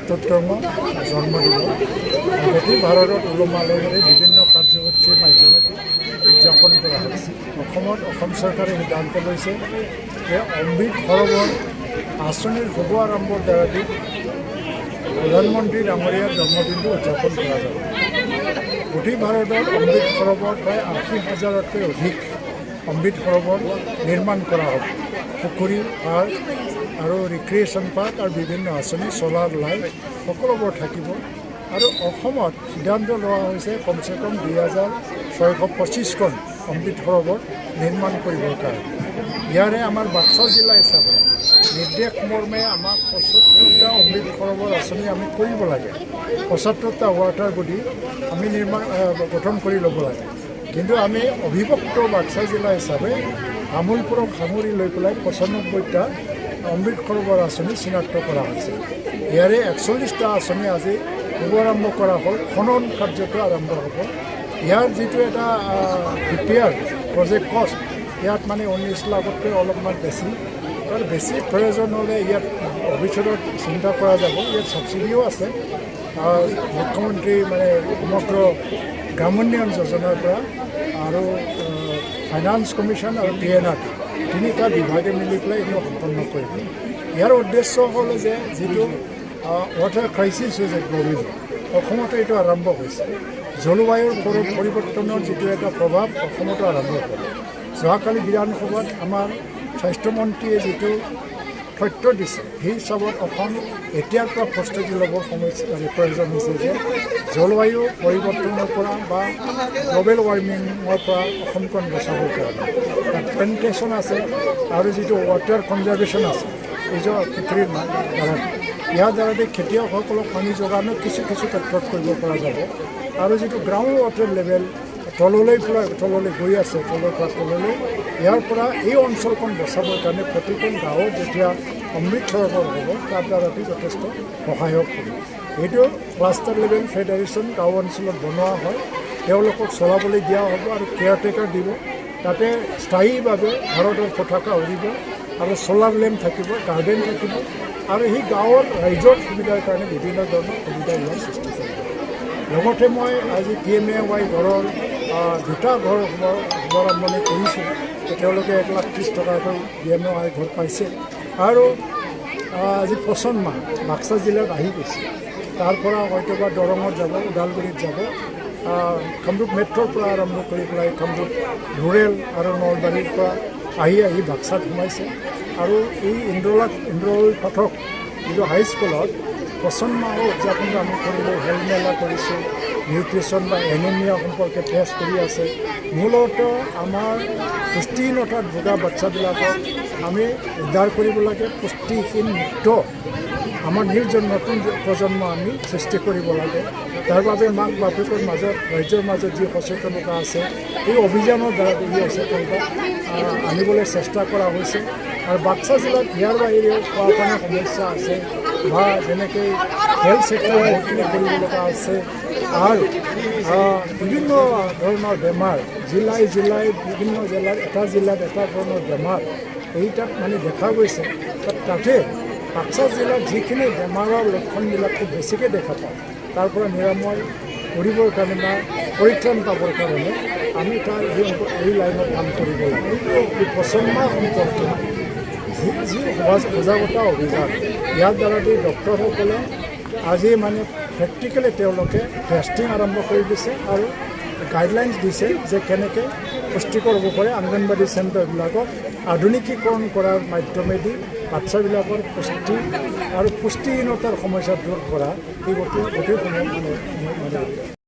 ৭৭তম জন্মদিন গোটেই ভাৰতত উলহ মালহেৰে বিভিন্ন কাৰ্যসূচীৰ মাধ্যমেদি উদযাপন কৰা হৈছে। অসম চৰকাৰে সিদ্ধান্ত লৈছে যে অমৃত সৰোবৰ আঁচনিৰ শুভ আৰম্ভৰ দ্বাৰা প্ৰধানমন্ত্ৰী ডাঙৰীয়াৰ জন্মদিনটো উদযাপন কৰা যাব। গোটেই ভাৰতত অমৃত সৰোবৰ প্ৰায় ৮০,০০০তকৈ অধিক অমৃত সৰোবৰ নিৰ্মাণ কৰা হ'ব। পুখুৰী, পাৰ্ক আৰু ৰিক্ৰিয়েশ্যন পাৰ্ক আৰু বিভিন্ন আঁচনি চলাৰ লাইট সকলোবোৰ থাকিব। আৰু অসমত সিদ্ধান্ত লোৱা হৈছে কমচে কম ২,৬২৫খন অমৃত সৰোবৰ নিৰ্মাণ কৰিবৰ কাৰণে। ইয়াৰে আমাৰ বাক্সা জিলা হিচাপে নিৰ্দেশ মৰ্মে আমাক ৭৫টা অমৃত সৰোবৰ আঁচনি আমি কৰিব লাগে। ৭৫টা ৱাটাৰ বডি আমি গঠন কৰি ল'ব লাগে। কিন্তু আমি অবিভক্ত বাক্সা জিলা হিচাপে তামোলপুৰক সামৰি লৈ পেলাই ৯৫টা অমৃত সৰোবৰ আঁচনি চিনাক্ত কৰা হৈছে। ইয়াৰে ৪১টা আঁচনি আজি শুভাৰম্ভ কৰা হ'ল। খনন কাৰ্যটো আৰম্ভ হ'ব। ইয়াৰ যিটো এটা DPR প্ৰজেক্ট কষ্ট, ইয়াত মানে ১৯ লাখতকৈ অলপমান বেছি। আৰু বেছি প্ৰয়োজন হ'লে ইয়াত ভৱিষ্যতত চিন্তা কৰা যাব। ইয়াত ছাবচিডিও আছে। মুখ্যমন্ত্ৰী মানে সমগ্ৰ গ্ৰামোন্নয়ন যোজনাৰ পৰা আৰু ফাইনান্স কমিশ্যন আৰু PNR তিনিটা বিভাগে মিলি পেলাই এইটো সম্পন্ন কৰিব। ইয়াৰ উদ্দেশ্য হ'ল যে যিটো ৱাটাৰ ক্ৰাইচিছ হৈছে গ্ল'বেল, অসমতো এইটো আৰম্ভ হৈছে। জলবায়ুৰ পৰিৱৰ্তনৰ যিটো এটা প্ৰভাৱ অসমতো আৰম্ভ কৰে। যোৱাকালি বিধানসভাত আমাৰ স্বাস্থ্যমন্ত্ৰীয়ে যিটো তথ্য দিছে, সেই হিচাপত অসম এতিয়াৰ পৰা প্ৰস্তুতি ল'বৰ প্ৰয়োজন হৈছে যে জলবায়ু পৰিৱৰ্তনৰ পৰা বা গ্ল'বেল ৱাৰ্মিঙৰ পৰা অসমখন বচাবৰ কাৰণে তাত প্লেণ্টেশ্যন আছে আৰু যিটো ৱাটাৰ কনজাৰ্ভেশ্যন আছে নিজৰ পুখুৰীৰ দ্বাৰা। ইয়াৰ দ্বাৰা খেতিয়কসকলক পানী যোগানো কিছু ক্ষেত্ৰত কৰিব পৰা যাব। আৰু যিটো গ্ৰাউণ্ড ৱাটাৰ লেভেল তললৈ গৈ আছে, তলৰ পৰা তললৈ, ইয়াৰ পৰা এই অঞ্চলখন বচাবৰ কাৰণে প্ৰতিখন গাঁৱত যেতিয়া অমৃত সৰোবৰ হ'ব তাৰ দ্বাৰাটো যথেষ্ট সহায়ক হ'ব। এইটো ক্লাষ্টাৰ লেভেল ফেডাৰেশ্যন গাঁও অঞ্চলত বনোৱা হয়। তেওঁলোকক চলাবলৈ দিয়া হ'ব আৰু কেয়াৰটেকাৰ দিব। তাতে স্থায়ীভাৱে ভাৰতৰ পতাকা উৰিব আৰু চলাৰ লেম্প থাকিব, গাৰ্ডেন থাকিব আৰু সেই গাঁৱৰ ৰাইজৰ সুবিধাৰ কাৰণে বিভিন্ন ধৰণৰ সুবিধা ইয়াৰ সৃষ্টি কৰিব। লগতে মই আজি PMAY ঘৰৰ 2টা ঘৰ শুভাৰম্ভণি কৰিছোঁ। তেওঁলোকে 1,30,000 টকাকৈ PMAY ঘৰ পাইছে। আৰু আজি পচন মাহ বাক্সা জিলাত আহি গৈছে। তাৰ পৰা হয়তোবা দৰঙত যাব, ওদালগুৰিত যাব, কামৰূপ মেট্ৰ'ৰ পৰা আৰম্ভ কৰি পেলাই কামৰূপ ৰুৰেল আৰু নলবাৰীৰ পৰা আহি বাক্সাত সোমাইছে। আৰু এই ইন্দ্ৰল পাঠক যিটো হাইস্কুলত পচন মাহৰ উদযাপনটো আমি কৰিলোঁ, হেল্থ মেলা কৰিছোঁ, নিউট্ৰিশ্যন বা এনিমিয়া সম্পৰ্কে টেষ্ট কৰি আছে। মূলতঃ আমাৰ পুষ্টিহীনতাত ভোগা বাচ্চাবিলাকক আমি উদ্ধাৰ কৰিব লাগে। পুষ্টিহীন মুক্ত আমাৰ নতুন প্ৰজন্ম আমি সৃষ্টি কৰিব লাগে। তাৰ বাবে মাক বাপেকৰ মাজত, ৰাইজৰ মাজত যি সচেতনতা আছে, এই অভিযানৰ দ্বাৰা এই সচেতনতা আনিবলৈ চেষ্টা কৰা হৈছে। আৰু বাক্সা জিলাত ইয়াৰ বাহিৰেও খোৱা পানীৰ সমস্যা আছে বা যেনেকৈ হেল্থ ছেক্টৰ বহুতখিনি কৰিব লগা আছে। আৰু বিভিন্ন ধৰণৰ বেমাৰ জিলাই বিভিন্ন জিলাত এটা ধৰণৰ বেমাৰ এইটাত মানে দেখা গৈছে। তাতে বাক্সা জিলাত যিখিনি বেমাৰৰ লক্ষণবিলাক খুব বেছিকৈ দেখা পাওঁ, তাৰ পৰা নিৰাময় কৰিবৰ কাৰণে বা পৰিত্ৰাণ পাবৰ কাৰণে আমি তাৰ এই লাইনত কাম কৰিব লাগে। এই পচন মাহ সম্পৰ্কে যি সজাগতা অভিযান, ইয়াৰ দ্বাৰাদি ডক্টৰসকলে আজি মানে প্ৰেক্টিকেলি তেওঁলোকে টেষ্টিং আৰম্ভ কৰি দিছে আৰু গাইডলাইনছ দিছে যে কেনেকৈ পুষ্টিকৰ হ'ব পাৰে। অংগনবাদী চেণ্টাৰবিলাকক আধুনিকীকৰণ কৰাৰ মাধ্যমেদি বাচ্চাবিলাকৰ পুষ্টি আৰু পুষ্টিহীনতাৰ সমস্যা দূৰ কৰা এই গোটেই সময় মানে